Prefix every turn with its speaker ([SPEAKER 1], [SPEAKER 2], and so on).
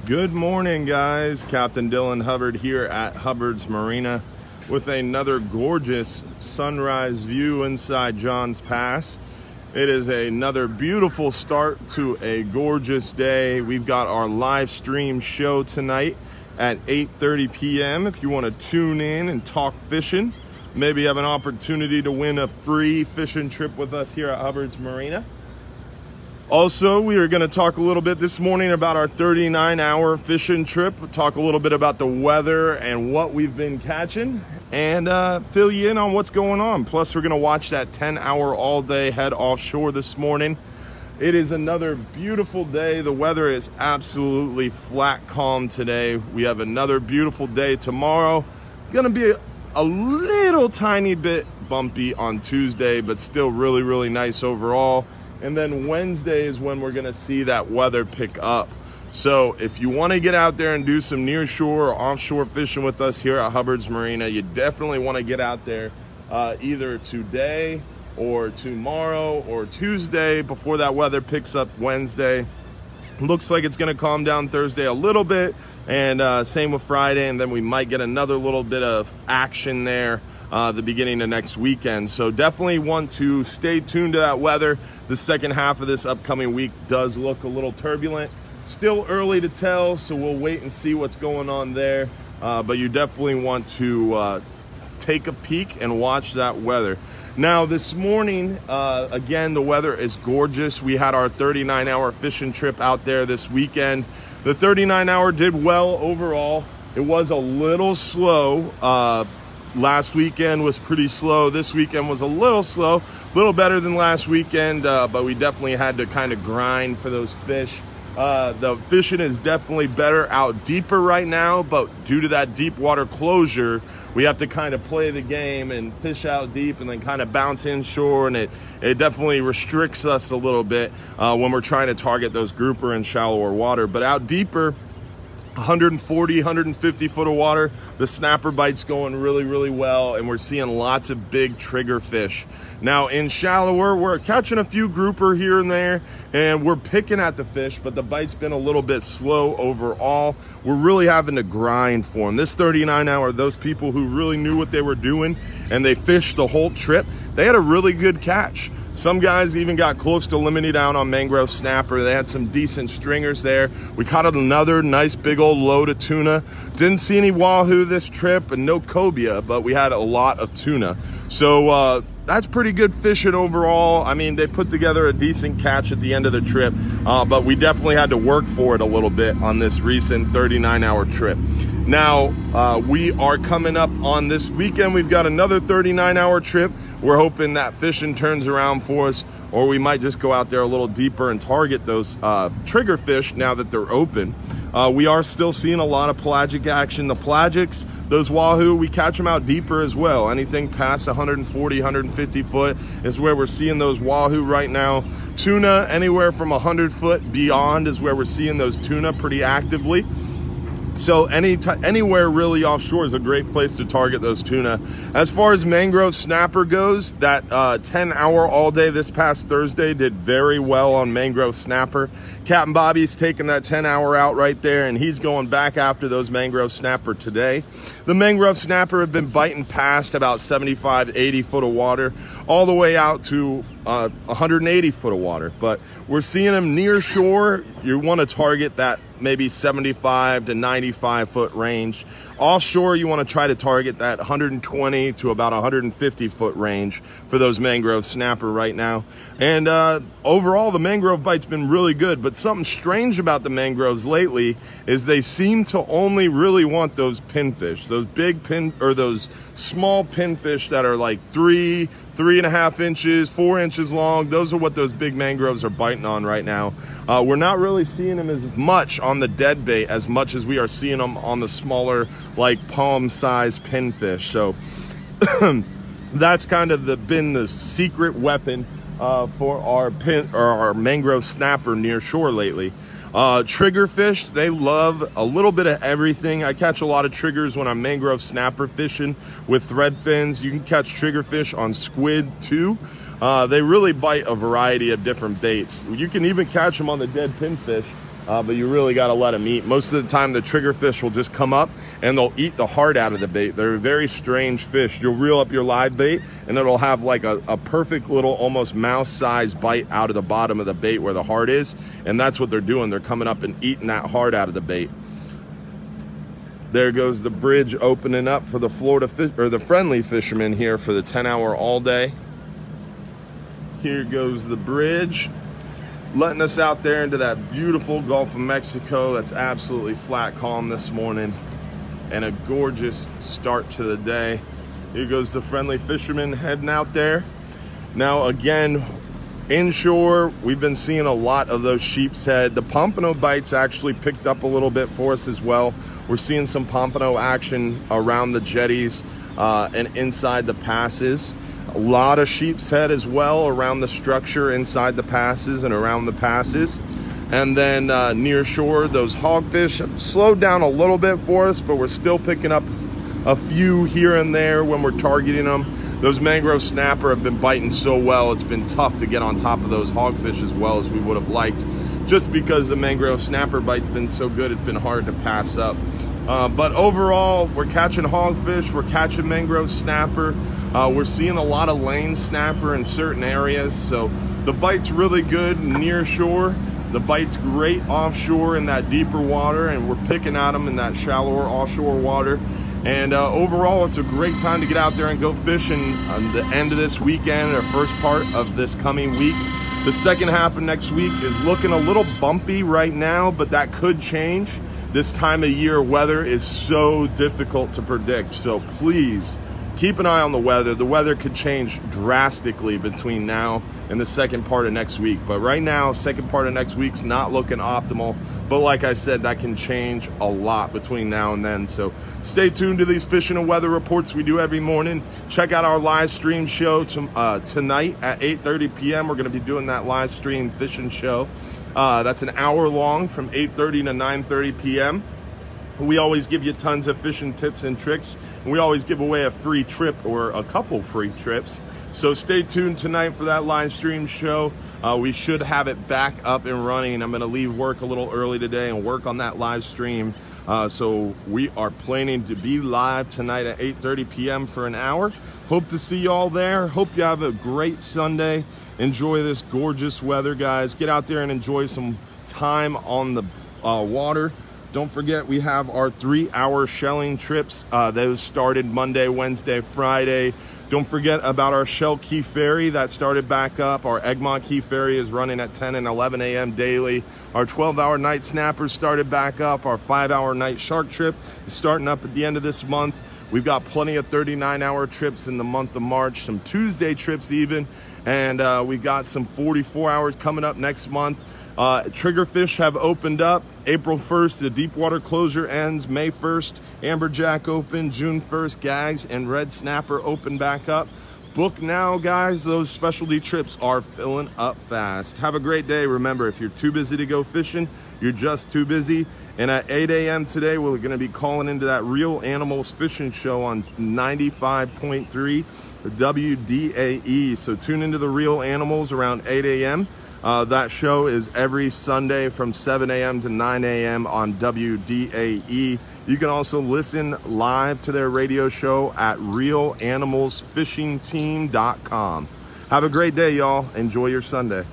[SPEAKER 1] Good morning, guys. Captain Dylan Hubbard here at Hubbard's Marina with another gorgeous sunrise view inside Johns Pass. It is another beautiful start to a gorgeous day. We've got our live stream show tonight at 8:30 p.m. If you want to tune in and talk fishing, maybe have an opportunity to win a free fishing trip with us here at Hubbard's Marina. Also, we are going to talk a little bit this morning about our 39-hour fishing trip. We'll talk a little bit about the weather and what we've been catching, and fill you in on what's going on. Plus, we're going to watch that 10-hour all-day head offshore this morning. It is another beautiful day. The weather is absolutely flat calm today. We have another beautiful day tomorrow. Going to be a little tiny bit bumpy on Tuesday, but still really nice overall. And then Wednesday is when we're gonna see that weather pick up. So if you wanna get out there and do some nearshore or offshore fishing with us here at Hubbard's Marina, you definitely wanna get out there either today or tomorrow or Tuesday before that weather picks up Wednesday. Looks like it's gonna calm down Thursday a little bit, and same with Friday, and then we might get another little bit of action there the beginning of next weekend. So definitely want to stay tuned to that weather. The second half of this upcoming week does look a little turbulent. Still early to tell, so we'll wait and see what's going on there. But you definitely want to take a peek and watch that weather. Now this morning, again, the weather is gorgeous. We had our 39-hour fishing trip out there this weekend. The 39-hour did well overall. It was a little slow. Last weekend was pretty slow. This weekend was a little slow, a little better than last weekend, but we definitely had to kind of grind for those fish. The fishing is definitely better out deeper right now, but due to that deep water closure, we have to kind of play the game and fish out deep and then kind of bounce inshore, and it definitely restricts us a little bit when we're trying to target those grouper and shallower water. But out deeper, 140, 150 foot of water, the snapper bite's going really well, and we're seeing lots of big trigger fish. Now in shallower, we're catching a few grouper here and there, and we're picking at the fish, but the bite's been a little bit slow overall. We're really having to grind for them. This 39-hour, those people who really knew what they were doing and they fished the whole trip, they had a really good catch. Some guys even got close to limiting out on mangrove snapper. They had some decent stringers there. We caught another nice big old load of tuna. Didn't see any wahoo this trip and no cobia, but we had a lot of tuna. So that's pretty good fishing overall. I mean, they put together a decent catch at the end of the trip, but we definitely had to work for it a little bit on this recent 39-hour trip. Now, we are coming up on this weekend. We've got another 39-hour trip. We're hoping that fishing turns around for us, or we might just go out there a little deeper and target those trigger fish now that they're open. We are still seeing a lot of pelagic action. The pelagics, those wahoo, we catch them out deeper as well. Anything past 140, 150 foot is where we're seeing those wahoo right now. Tuna, anywhere from 100 foot beyond is where we're seeing those tuna pretty actively. So anywhere really offshore is a great place to target those tuna. As far as mangrove snapper goes, that 10-hour all day this past Thursday did very well on mangrove snapper. Captain Bobby's taking that 10-hour out right there, and he's going back after those mangrove snapper today. The mangrove snapper have been biting past about 75, 80 foot of water, all the way out to 180 foot of water. But we're seeing them near shore. You want to target that maybe 75 to 95 foot range. Offshore, you want to try to target that 120 to about 150 foot range for those mangrove snapper right now. And overall, the mangrove bite's been really good, but something strange about the mangroves lately is they seem to only really want those pinfish, those big pin, or those small pinfish that are like 3.5 inches, 4 inches long. Those are what those big mangroves are biting on right now. We're not really seeing them as much on the dead bait as much as we are seeing them on the smaller, like palm-sized pinfish. So that's kind of been the secret weapon for our mangrove snapper near shore lately. Triggerfish, they love a little bit of everything. I catch a lot of triggers when I'm mangrove snapper fishing with thread fins. You can catch triggerfish on squid too. They really bite a variety of different baits. You can even catch them on the dead pinfish. but you really got to let them eat. Most of the time, the triggerfish will just come up and they'll eat the heart out of the bait. They're a very strange fish. You'll reel up your live bait and it'll have like a perfect little almost mouse-sized bite out of the bottom of the bait where the heart is, and that's what they're doing. They're coming up and eating that heart out of the bait. There goes the bridge opening up for the Florida fish, or the friendly fishermen here for the 10-hour all day. Here goes the bridge, letting us out there into that beautiful Gulf of Mexico. That's absolutely flat calm this morning and a gorgeous start to the day. Here goes the friendly fishermen heading out there. Now again, inshore, we've been seeing a lot of those sheep's head. The pompano bites actually picked up a little bit for us as well. We're seeing some pompano action around the jetties and inside the passes. A lot of sheep's head as well around the structure inside the passes and around the passes. And then near shore, those hogfish have slowed down a little bit for us, but we're still picking up a few here and there when we're targeting them. Those mangrove snapper have been biting so well, it's been tough to get on top of those hogfish as well as we would have liked. Just because the mangrove snapper bite's been so good, it's been hard to pass up. But overall, we're catching hogfish, we're catching mangrove snapper, we're seeing a lot of lane snapper in certain areas. So the bite's really good near shore. The bite's great offshore in that deeper water, and we're picking at them in that shallower offshore water. And overall, it's a great time to get out there and go fishing on the end of this weekend or first part of this coming week. The second half of next week is looking a little bumpy right now, but that could change. This time of year, weather is so difficult to predict. So please keep an eye on the weather. The weather could change drastically between now and the second part of next week. But right now, second part of next week's not looking optimal. But like I said, that can change a lot between now and then. So stay tuned to these fishing and weather reports we do every morning. Check out our live stream show tonight at 8:30 p.m. We're going to be doing that live stream fishing show. That's an hour long from 8:30 to 9:30 p.m. We always give you tons of fishing tips and tricks. And we always give away a free trip or a couple free trips. So stay tuned tonight for that live stream show. We should have it back up and running. I'm going to leave work a little early today and work on that live stream. So we are planning to be live tonight at 8:30 p.m. for an hour. Hope to see you all there. Hope you have a great Sunday. Enjoy this gorgeous weather, guys. Get out there and enjoy some time on the water. Don't forget, we have our 3-hour shelling trips. Those started Monday, Wednesday, Friday. Don't forget about our Shell Key Ferry that started back up. Our Egmont Key Ferry is running at 10 and 11 a.m. daily. Our 12-hour night snappers started back up. Our 5-hour night shark trip is starting up at the end of this month. We've got plenty of 39-hour trips in the month of March, some Tuesday trips even, and we've got some 44 hours coming up next month. Triggerfish have opened up. April 1st, the deep water closure ends. May 1st, amberjack open. June 1st, gags and red snapper open back up. Book now, guys. Those specialty trips are filling up fast. Have a great day. Remember, if you're too busy to go fishing, you're just too busy. And at 8 a.m. today, we're going to be calling into that Real Animals Fishing Show on 95.3 WDAE. So tune into the Real Animals around 8 a.m. That show is every Sunday from 7 a.m. to 9 a.m. on WDAE. You can also listen live to their radio show at realanimalsfishingteam.com. Have a great day, y'all. Enjoy your Sunday.